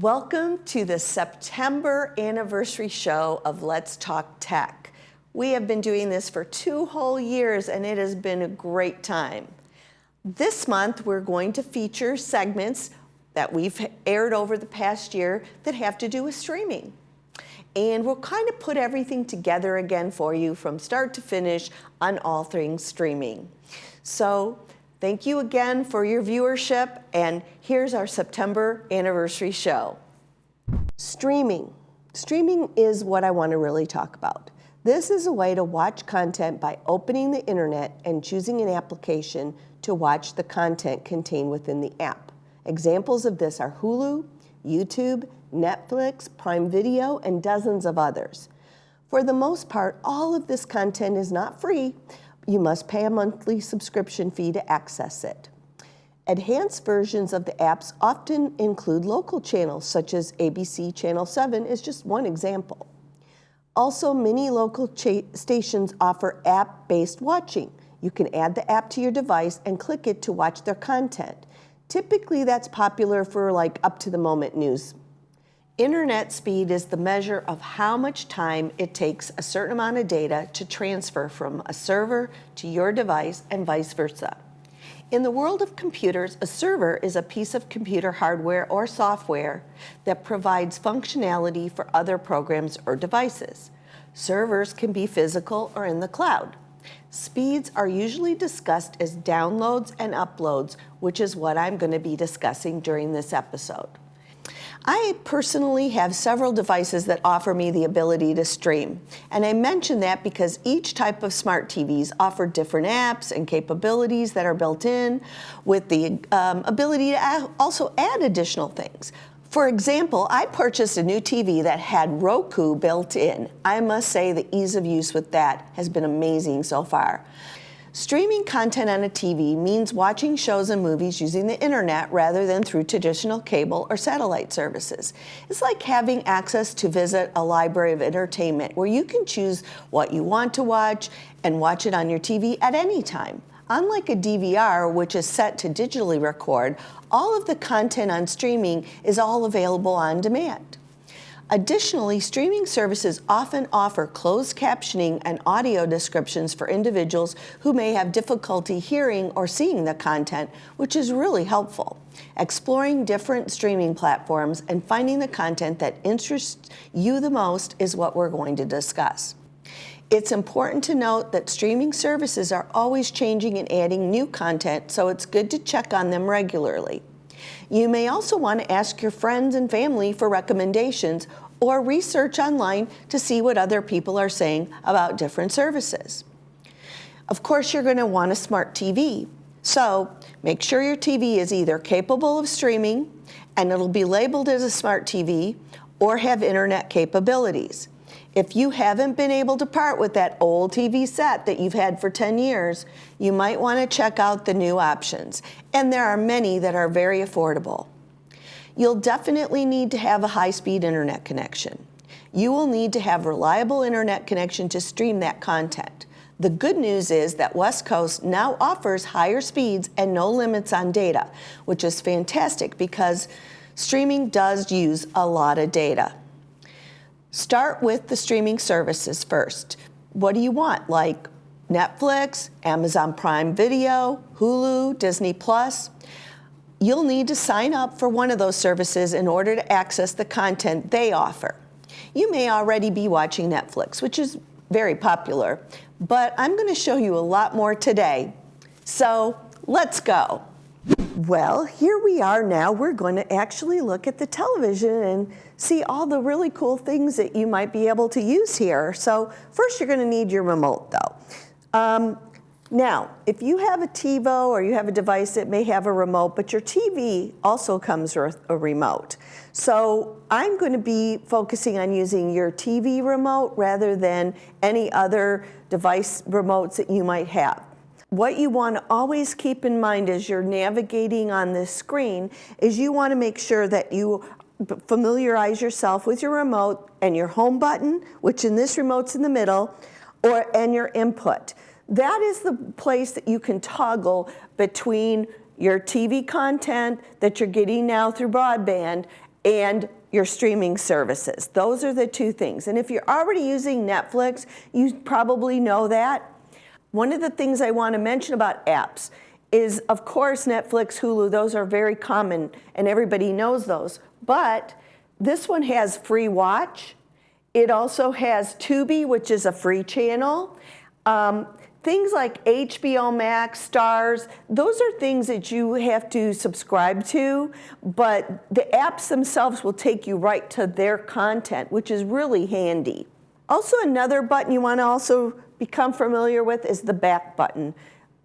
Welcome to the September anniversary show of Let's Talk Tech. We have been doing this for 2 whole years and it has been a great time. This month we're going to feature segments that we've aired over the past year that have to do with streaming. And we'll kind of put everything together again for you from start to finish on all things streaming. So thank you again for your viewership, and here's our September anniversary show. Streaming. Streaming is what I want to really talk about. This is a way to watch content by opening the internet and choosing an application to watch the content contained within the app. Examples of this are Hulu, YouTube, Netflix, Prime Video, and dozens of others. For the most part, all of this content is not free. You must pay a monthly subscription fee to access it. Enhanced versions of the apps often include local channels, such as ABC Channel 7 is just one example. Also, many local stations offer app-based watching. You can add the app to your device and click it to watch their content. Typically, that's popular for like up-to-the-moment news. Internet speed is the measure of how much time it takes a certain amount of data to transfer from a server to your device and vice versa. In the world of computers, a server is a piece of computer hardware or software that provides functionality for other programs or devices. Servers can be physical or in the cloud. Speeds are usually discussed as downloads and uploads, which is what I'm going to be discussing during this episode. I personally have several devices that offer me the ability to stream. And I mention that because each type of smart TVs offer different apps and capabilities that are built in with the ability to also add additional things. For example, I purchased a new TV that had Roku built in. I must say the ease of use with that has been amazing so far. Streaming content on a TV means watching shows and movies using the internet rather than through traditional cable or satellite services. It's like having access to visit a library of entertainment where you can choose what you want to watch and watch it on your TV at any time. Unlike a DVR, which is set to digitally record, all of the content on streaming is all available on demand. Additionally, streaming services often offer closed captioning and audio descriptions for individuals who may have difficulty hearing or seeing the content, which is really helpful. Exploring different streaming platforms and finding the content that interests you the most is what we're going to discuss. It's important to note that streaming services are always changing and adding new content, so it's good to check on them regularly. You may also want to ask your friends and family for recommendations or research online to see what other people are saying about different services. Of course, you're going to want a smart TV. So make sure your TV is either capable of streaming, and it'll be labeled as a smart TV, or have internet capabilities. If you haven't been able to part with that old TV set that you've had for 10 years, you might want to check out the new options. And there are many that are very affordable. You'll definitely need to have a high-speed internet connection. You will need to have reliable internet connection to stream that content. The good news is that West Coast now offers higher speeds and no limits on data, which is fantastic because streaming does use a lot of data. Start with the streaming services first. What do you want? Like Netflix, Amazon Prime Video, Hulu, Disney Plus? You'll need to sign up for one of those services in order to access the content they offer. You may already be watching Netflix, which is very popular, but I'm going to show you a lot more today. So let's go. Well, here we are now. We're going to actually look at the television and see all the really cool things that you might be able to use here. So first you're going to need your remote though. Now, if you have a TiVo or you have a device that may have a remote, but your TV also comes with a remote. So I'm going to be focusing on using your TV remote rather than any other device remotes that you might have. What you want to always keep in mind as you're navigating on this screen is you want to make sure that you familiarize yourself with your remote and your home button, which in this remote's in the middle, and your input. That is the place that you can toggle between your TV content that you're getting now through broadband and your streaming services. Those are the two things. And if you're already using Netflix, you probably know that. One of the things I want to mention about apps is, of course, Netflix, Hulu, those are very common and everybody knows those. But this one has free watch. It also has Tubi, which is a free channel. Things like HBO Max, Starz, those are things that you have to subscribe to, but the apps themselves will take you right to their content, which is really handy. Also, another button you want to also become familiar with is the back button.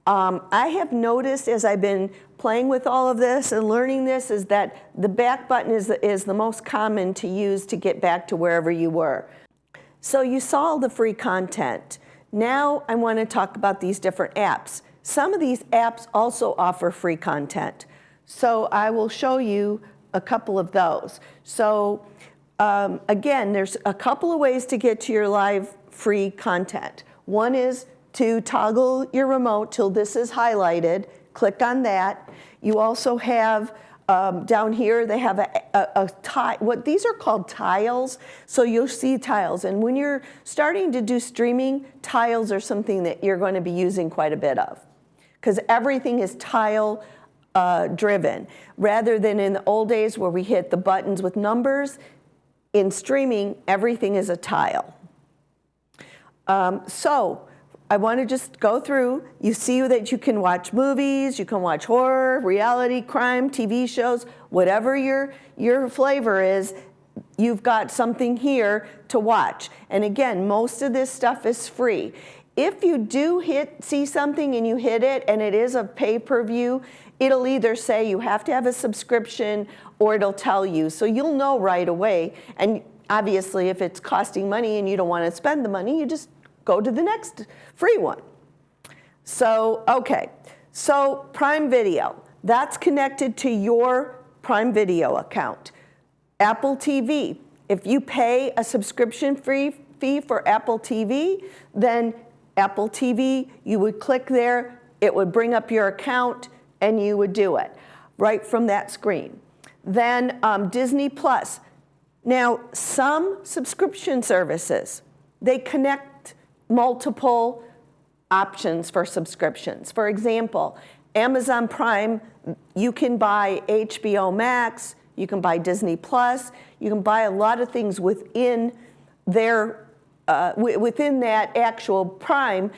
I have noticed as I've been playing with all of this and learning this is that the back button is the most common to use to get back to wherever you were. So you saw the free content. Now I want to talk about these different apps. Some of these apps also offer free content. So I will show you a couple of those. So again, there's a couple of ways to get to your live free content. One is to toggle your remote till this is highlighted. Click on that. You also have down here, they have a tile. These are called tiles. So you'll see tiles. And when you're starting to do streaming, tiles are something that you're going to be using quite a bit of, because everything is tile driven. Rather than in the old days where we hit the buttons with numbers, in streaming, everything is a tile. So I want to just go through. You see that you can watch movies, you can watch horror, reality, crime, TV shows, whatever your flavor is, you've got something here to watch. And again, most of this stuff is free. If you do see something and you hit it and it is a pay-per-view, it'll either say you have to have a subscription or it'll tell you. So you'll know right away. And obviously, if it's costing money and you don't want to spend the money, you just go to the next free one. So, okay, so Prime Video, that's connected to your Prime Video account. Apple TV, if you pay a subscription fee for Apple TV, then Apple TV, you would click there, it would bring up your account, and you would do it right from that screen. Then Disney Plus. Now, some subscription services, they connect multiple options for subscriptions. For example, Amazon Prime, you can buy HBO Max, you can buy Disney Plus, you can buy a lot of things within within that actual Prime.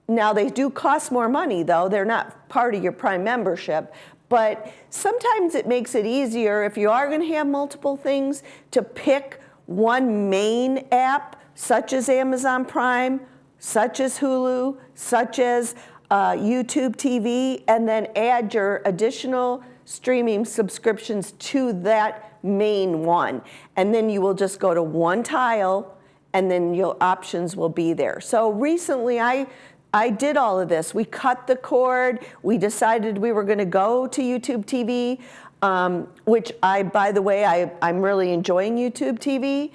Now they do cost more money though, they're not part of your Prime membership, but sometimes it makes it easier if you are going to have multiple things to pick one main app, such as Amazon Prime, such as Hulu, such as YouTube TV, and then add your additional streaming subscriptions to that main one. And then you will just go to one tile, and then your options will be there. So recently, I did all of this. We cut the cord. We decided we were going to go to YouTube TV, which by the way, I'm really enjoying YouTube TV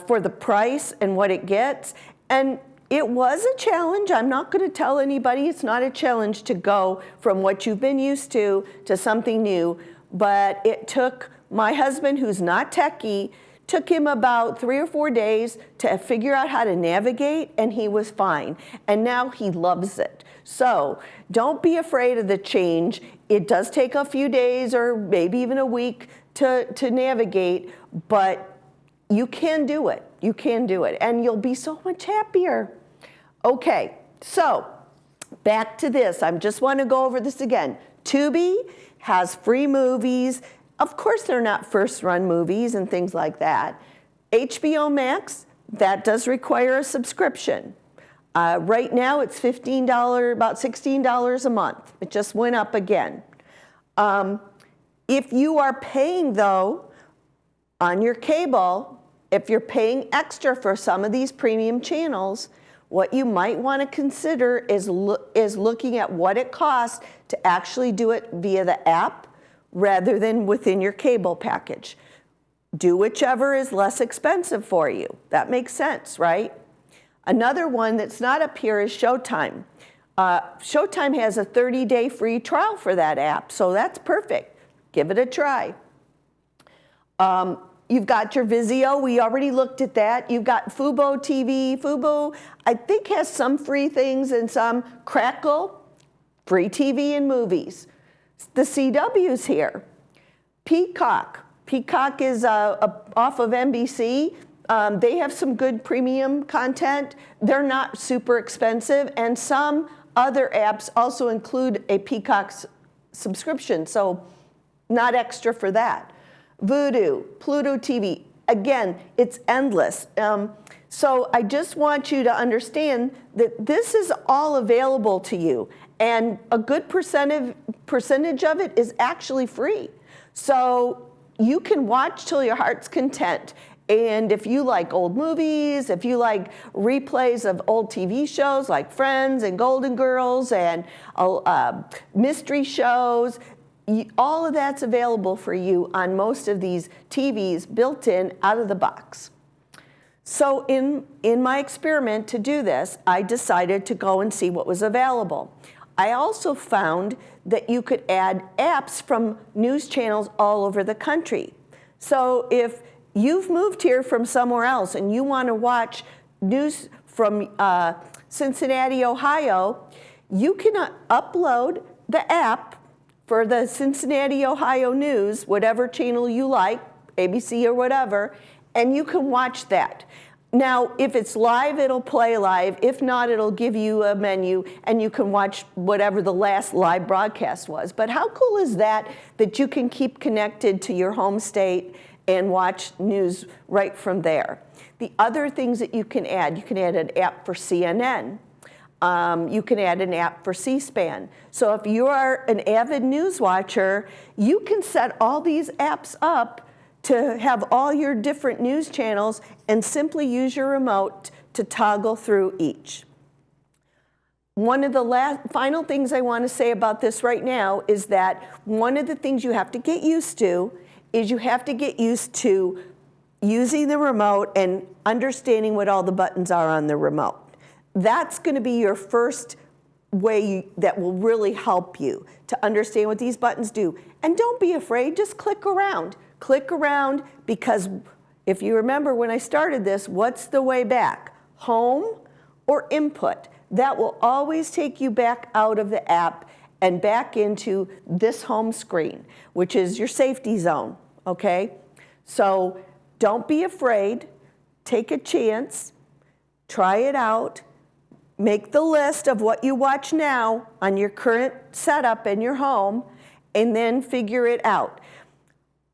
for the price and what it gets. And it was a challenge. I'm not going to tell anybody it's not a challenge to go from what you've been used to something new. But it took my husband, who's not techie, took him about 3 or 4 days to figure out how to navigate, and he was fine. And now he loves it. So don't be afraid of the change. It does take a few days or maybe even a week to navigate, but you can do it. You can do it, and you'll be so much happier. Okay, so back to this. I just want to go over this again. Tubi has free movies. Of course, they're not first-run movies and things like that. HBO Max, that does require a subscription. Right now, it's $15, about $16 a month. It just went up again. If you are paying, though, on your cable, if you're paying extra for some of these premium channels, what you might want to consider is looking at what it costs to actually do it via the app rather than within your cable package. Do whichever is less expensive for you. That makes sense, right? Another one that's not up here is Showtime. Showtime has a 30-day free trial for that app, so that's perfect. Give it a try. You've got your Vizio. We already looked at that. You've got Fubo TV. Fubo, I think, has some free things and some. Crackle, free TV and movies. The CW's here. Peacock. Peacock is off of NBC. They have some good premium content. They're not super expensive. And some other apps also include a Peacock subscription, so not extra for that. Vudu, Pluto TV, again, it's endless. So I just want you to understand that this is all available to you, and a good percentage of it is actually free. So you can watch till your heart's content. And if you like old movies, if you like replays of old TV shows like Friends and Golden Girls and mystery shows, all of that's available for you on most of these TVs built in out of the box. So in my experiment to do this, I decided to go and see what was available. I also found that you could add apps from news channels all over the country. So if you've moved here from somewhere else and you want to watch news from Cincinnati, Ohio, you can upload the app for the Cincinnati, Ohio news, whatever channel you like, ABC or whatever, and you can watch that. Now, if it's live, it'll play live. If not, it'll give you a menu and you can watch whatever the last live broadcast was. But how cool is that you can keep connected to your home state and watch news right from there? The other things that you can add an app for CNN. You can add an app for C-SPAN. So if you are an avid news watcher, you can set all these apps up to have all your different news channels and simply use your remote to toggle through each. One of the final things I want to say about this right now is that one of the things you have to get used to is you have to get used to using the remote and understanding what all the buttons are on the remote. That's going to be your first way that will really help you to understand what these buttons do. And don't be afraid, just click around. Click around, because if you remember when I started this, what's the way back? Home or input? That will always take you back out of the app and back into this home screen, which is your safety zone, okay? So don't be afraid, take a chance, try it out, make the list of what you watch now on your current setup in your home, and then figure it out.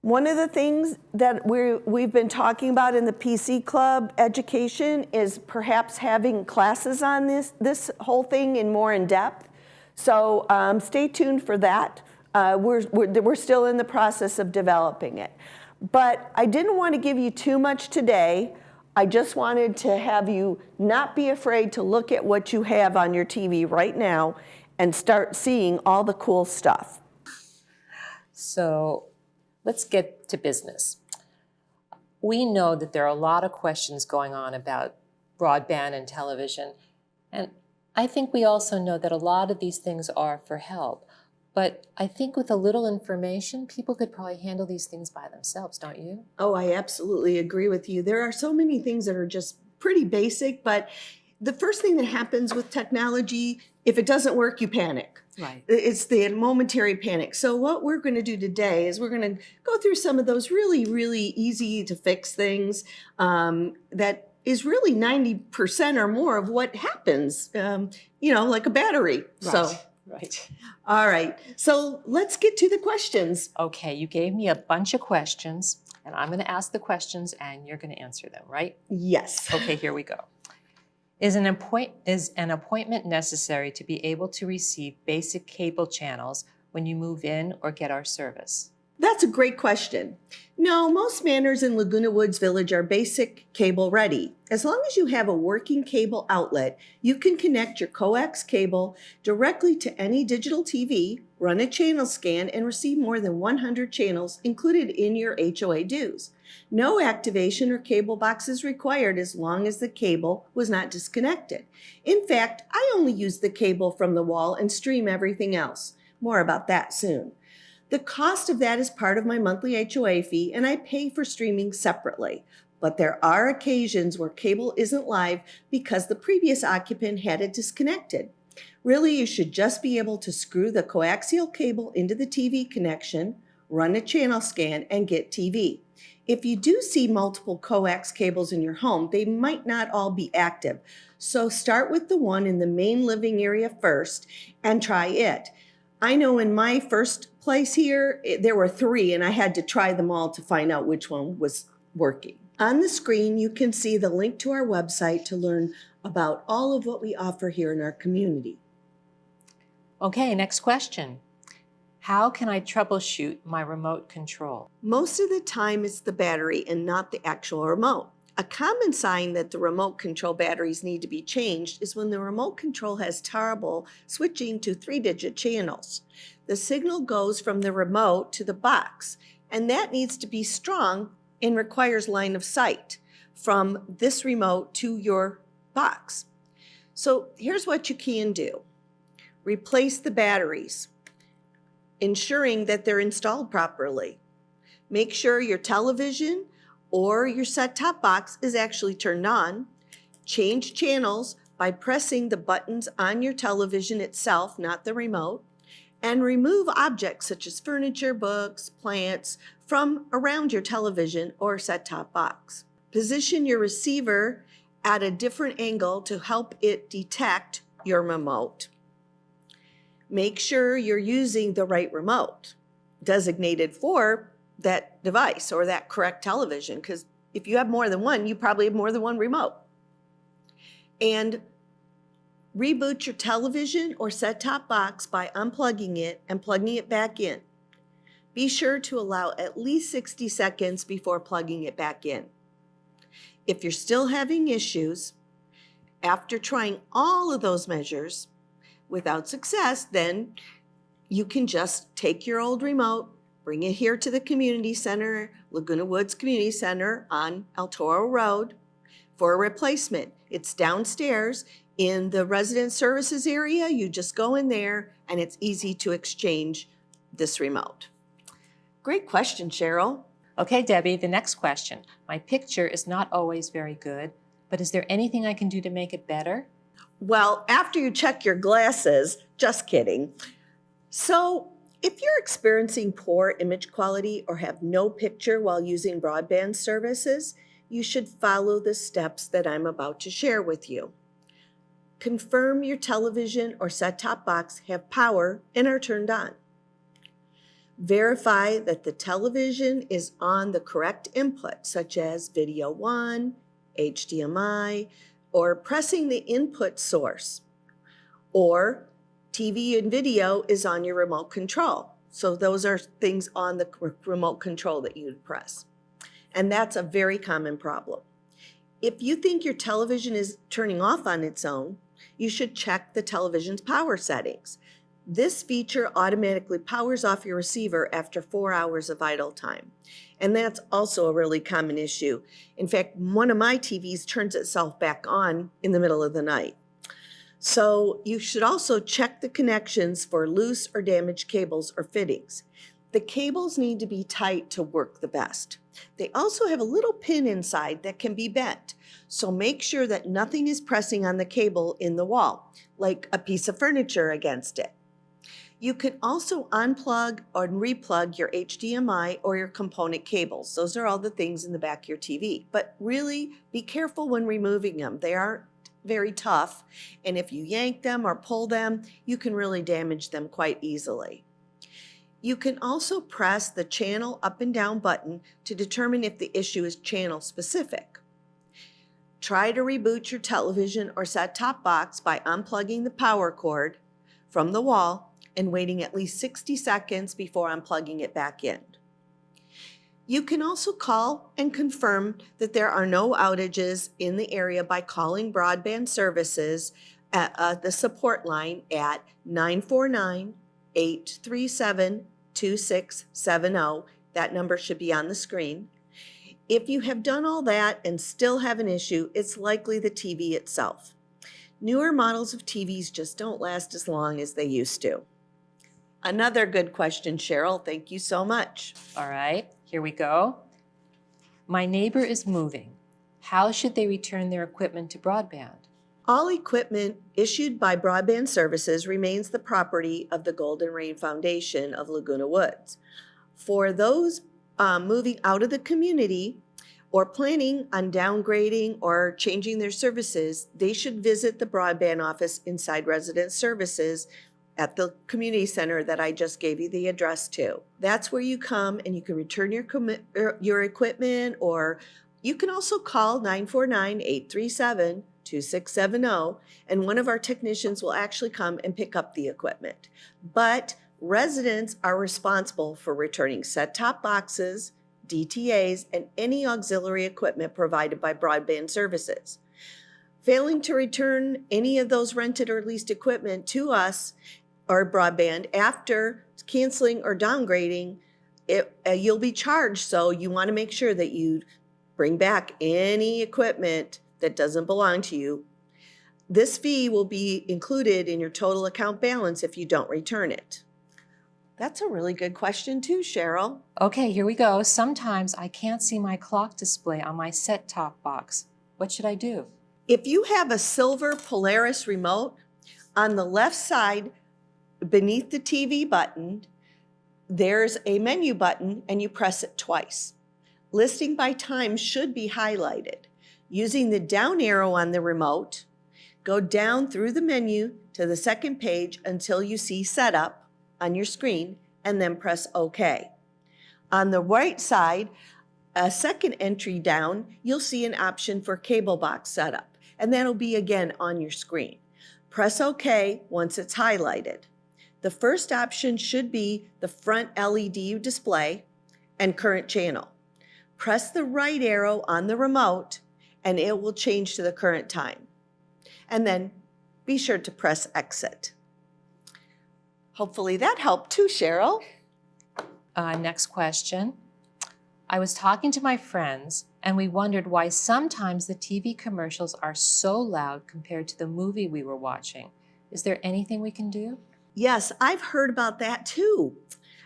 One of the things that we've been talking about in the PC Club education is perhaps having classes on this whole thing in more in depth. So stay tuned for that. We're still in the process of developing it. But I didn't want to give you too much today. I just wanted to have you not be afraid to look at what you have on your TV right now and start seeing all the cool stuff. So let's get to business. We know that there are a lot of questions going on about broadband and television, and I think we also know that a lot of these things are for help. But I think with a little information, people could probably handle these things by themselves, don't you? Oh, I absolutely agree with you. There are so many things that are just pretty basic, but the first thing that happens with technology, if it doesn't work, you panic. Right. It's the momentary panic. So what we're going to do today is we're going to go through some of those really, really easy to fix things that is really 90% or more of what happens, like a battery. Right. So. Right. All right. So let's get to the questions. Okay, you gave me a bunch of questions, and I'm going to ask the questions, and you're going to answer them, right? Yes. Okay, here we go. Is an appointment necessary to be able to receive basic cable channels when you move in or get our service? That's a great question. No, most manors in Laguna Woods Village are basic cable ready. As long as you have a working cable outlet, you can connect your coax cable directly to any digital TV, run a channel scan, and receive more than 100 channels included in your HOA dues. No activation or cable box is required as long as the cable was not disconnected. In fact, I only use the cable from the wall and stream everything else. More about that soon. The cost of that is part of my monthly HOA fee, and I pay for streaming separately. But there are occasions where cable isn't live because the previous occupant had it disconnected. Really, you should just be able to screw the coaxial cable into the TV connection, run a channel scan, and get TV. If you do see multiple coax cables in your home, they might not all be active. So start with the one in the main living area first and try it. I know in my first place here, there were 3, and I had to try them all to find out which one was working. On the screen, you can see the link to our website to learn about all of what we offer here in our community. Okay, next question. How can I troubleshoot my remote control? Most of the time, it's the battery and not the actual remote. A common sign that the remote control batteries need to be changed is when the remote control has trouble switching to 3-digit channels. The signal goes from the remote to the box, and that needs to be strong and requires line of sight from this remote to your box. So here's what you can do. Replace the batteries, ensuring that they're installed properly. Make sure your television or your set-top box is actually turned on. Change channels by pressing the buttons on your television itself, not the remote. And remove objects such as furniture, books, plants from around your television or set-top box. Position your receiver at a different angle to help it detect your remote. Make sure you're using the right remote designated for that device or that correct television, because if you have more than one, you probably have more than one remote. And reboot your television or set-top box by unplugging it and plugging it back in. Be sure to allow at least 60 seconds before plugging it back in. If you're still having issues, after trying all of those measures without success, then you can just take your old remote, bring it here to the community center, Laguna Woods Community Center on El Toro Road for a replacement. It's downstairs in the resident services area. You just go in there and it's easy to exchange this remote. Great question, Cheryl. Okay, Debbie, the next question. My picture is not always very good, but is there anything I can do to make it better? Well, after you check your glasses, just kidding. So if you're experiencing poor image quality or have no picture while using broadband services, you should follow the steps that I'm about to share with you. Confirm your television or set-top box have power and are turned on. Verify that the television is on the correct input, such as video 1, HDMI, or pressing the input source. Or TV and video is on your remote control. So those are things on the remote control that you'd press. And that's a very common problem. If you think your television is turning off on its own, you should check the television's power settings. This feature automatically powers off your receiver after 4 hours of idle time. And that's also a really common issue. In fact, one of my TVs turns itself back on in the middle of the night. So you should also check the connections for loose or damaged cables or fittings. The cables need to be tight to work the best. They also have a little pin inside that can be bent. So make sure that nothing is pressing on the cable in the wall, like a piece of furniture against it. You can also unplug or replug your HDMI or your component cables. Those are all the things in the back of your TV. But really be careful when removing them. They aren't very tough, and if you yank them or pull them, you can really damage them quite easily. You can also press the channel up and down button to determine if the issue is channel specific. Try to reboot your television or set-top box by unplugging the power cord from the wall and waiting at least 60 seconds before unplugging it back in. You can also call and confirm that there are no outages in the area by calling broadband services at the support line at 949-837-2670. That number should be on the screen. If you have done all that and still have an issue, it's likely the TV itself. Newer models of TVs just don't last as long as they used to. Another good question, Cheryl. Thank you so much. All right, here we go. My neighbor is moving. How should they return their equipment to broadband? All equipment issued by Broadband Services remains the property of the Golden Rain Foundation of Laguna Woods. For those moving out of the community or planning on downgrading or changing their services, they should visit the broadband office inside Resident Services at the community center that I just gave you the address to. That's where you come and you can return your equipment, or you can also call 949-837-2670, and one of our technicians will actually come and pick up the equipment. But residents are responsible for returning set-top boxes, DTAs, and any auxiliary equipment provided by Broadband Services. Failing to return any of those rented or leased equipment to us or broadband after canceling or downgrading, you'll be charged. So you want to make sure that you bring back any equipment that doesn't belong to you. This fee will be included in your total account balance if you don't return it. That's a really good question too, Cheryl. Okay, here we go. Sometimes I can't see my clock display on my set-top box. What should I do? If you have a silver Polaris remote, on the left side beneath the TV button, there's a menu button and you press it twice. Listing by time should be highlighted. Using the down arrow on the remote, go down through the menu to the second page until you see Setup on your screen, and then press OK. On the right side, a second entry down, you'll see an option for cable box setup, and that'll be again on your screen. Press OK once it's highlighted. The first option should be the front LED display and current channel. Press the right arrow on the remote and it will change to the current time. And then be sure to press exit. Hopefully that helped too, Cheryl. Next question. I was talking to my friends and we wondered why sometimes the TV commercials are so loud compared to the movie we were watching. Is there anything we can do? Yes, I've heard about that too,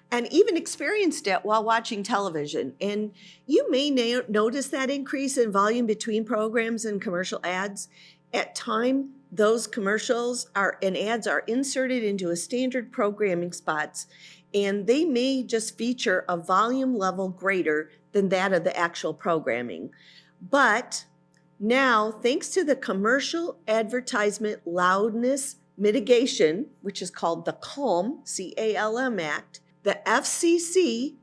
and even experienced it while watching television. And you may notice that increase in volume between programs and commercial ads. At times, those commercials and ads are inserted into a standard programming spots, and they may just feature a volume level greater than that of the actual programming. But now, thanks to the Commercial Advertisement Loudness Mitigation, which is called the CALM, C-A-L-M Act, the FCC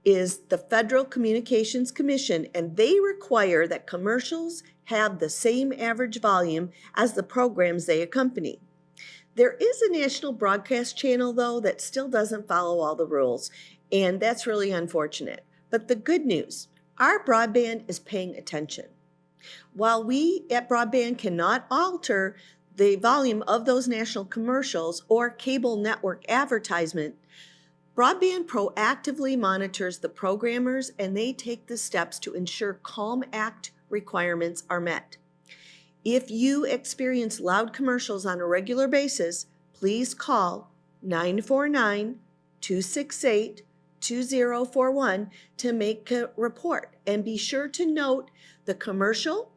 is the Federal Communications Commission, and they require that commercials have the same average volume as the programs they accompany. There is a national broadcast channel, though, that still doesn't follow all the rules, and that's really unfortunate. But the good news, our broadband is paying attention. While we at Broadband cannot alter the volume of those national commercials or cable network advertisement, Broadband proactively monitors the programmers and they take the steps to ensure CALM Act requirements are met. If you experience loud commercials on a regular basis, please call 949-268-2041 to make a report, and be sure to note the commercial,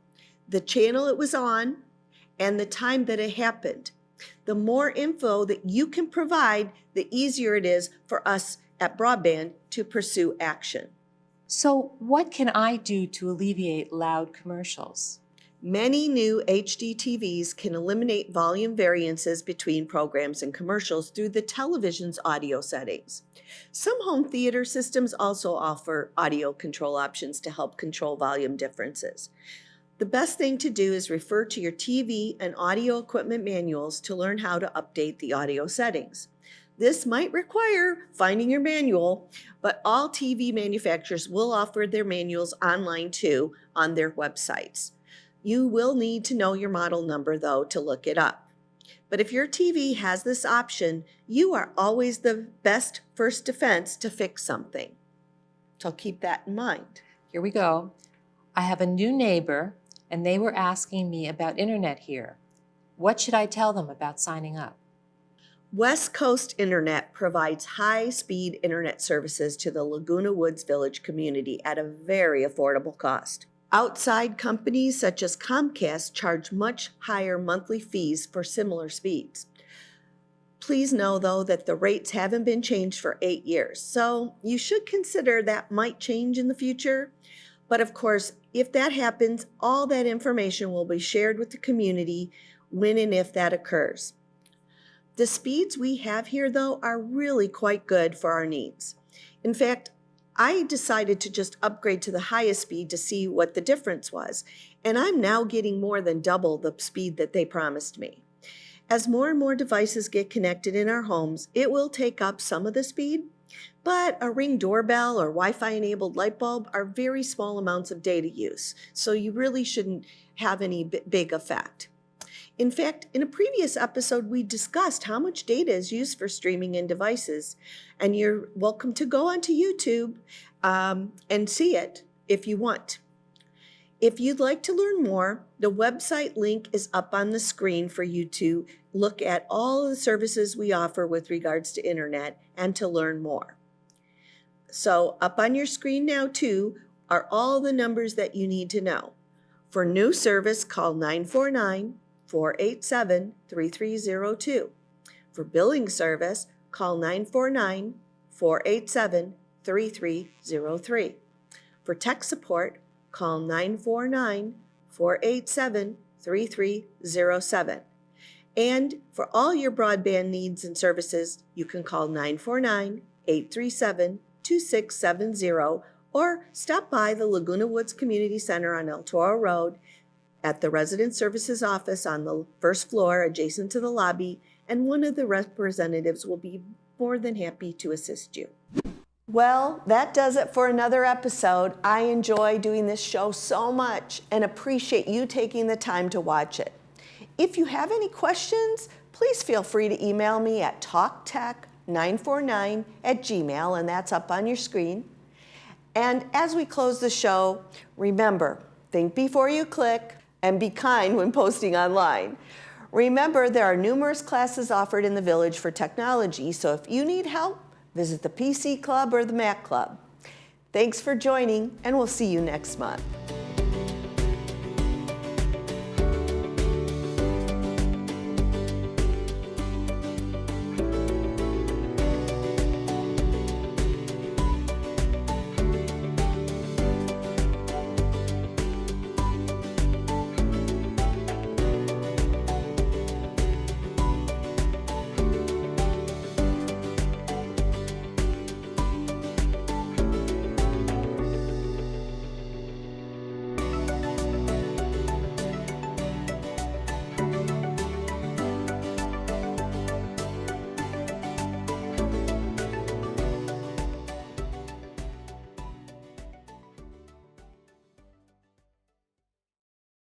the channel it was on, and the time that it happened. The more info that you can provide, the easier it is for us at Broadband to pursue action. So what can I do to alleviate loud commercials? Many new HD TVs can eliminate volume variances between programs and commercials through the television's audio settings. Some home theater systems also offer audio control options to help control volume differences. The best thing to do is refer to your TV and audio equipment manuals to learn how to update the audio settings. This might require finding your manual, but all TV manufacturers will offer their manuals online too on their websites. You will need to know your model number, though, to look it up. But if your TV has this option, you are always the best first defense to fix something. So keep that in mind. Here we go. I have a new neighbor, and they were asking me about internet here. What should I tell them about signing up? West Coast Internet provides high-speed internet services to the Laguna Woods Village community at a very affordable cost. Outside companies such as Comcast charge much higher monthly fees for similar speeds. Please know, though, that the rates haven't been changed for 8 years, so you should consider that might change in the future. But of course, if that happens, all that information will be shared with the community when and if that occurs. The speeds we have here, though, are really quite good for our needs. In fact, I decided to just upgrade to the highest speed to see what the difference was, and I'm now getting more than double the speed that they promised me. As more and more devices get connected in our homes, it will take up some of the speed, but a Ring doorbell or Wi-Fi enabled light bulb are very small amounts of data use, so you really shouldn't have any big effect. In fact, in a previous episode, we discussed how much data is used for streaming in devices, and you're welcome to go onto YouTube and see it if you want. If you'd like to learn more, the website link is up on the screen for you to look at all the services we offer with regards to internet and to learn more. So up on your screen now, too, are all the numbers that you need to know. For new service, call 949-487-3302. For billing service, call 949-487-3303. For tech support, call 949-487-3307. And for all your broadband needs and services, you can call 949-837-2670 or stop by the Laguna Woods Community Center on El Toro Road at the Resident Services office on the first floor adjacent to the lobby, and one of the representatives will be more than happy to assist you. Well, that does it for another episode. I enjoy doing this show so much and appreciate you taking the time to watch it. If you have any questions, please feel free to email me at talktech949@gmail.com, and that's up on your screen. And as we close the show, remember, think before you click and be kind when posting online. Remember, there are numerous classes offered in the village for technology, so if you need help, visit the PC Club or the Mac Club. Thanks for joining, and we'll see you next month.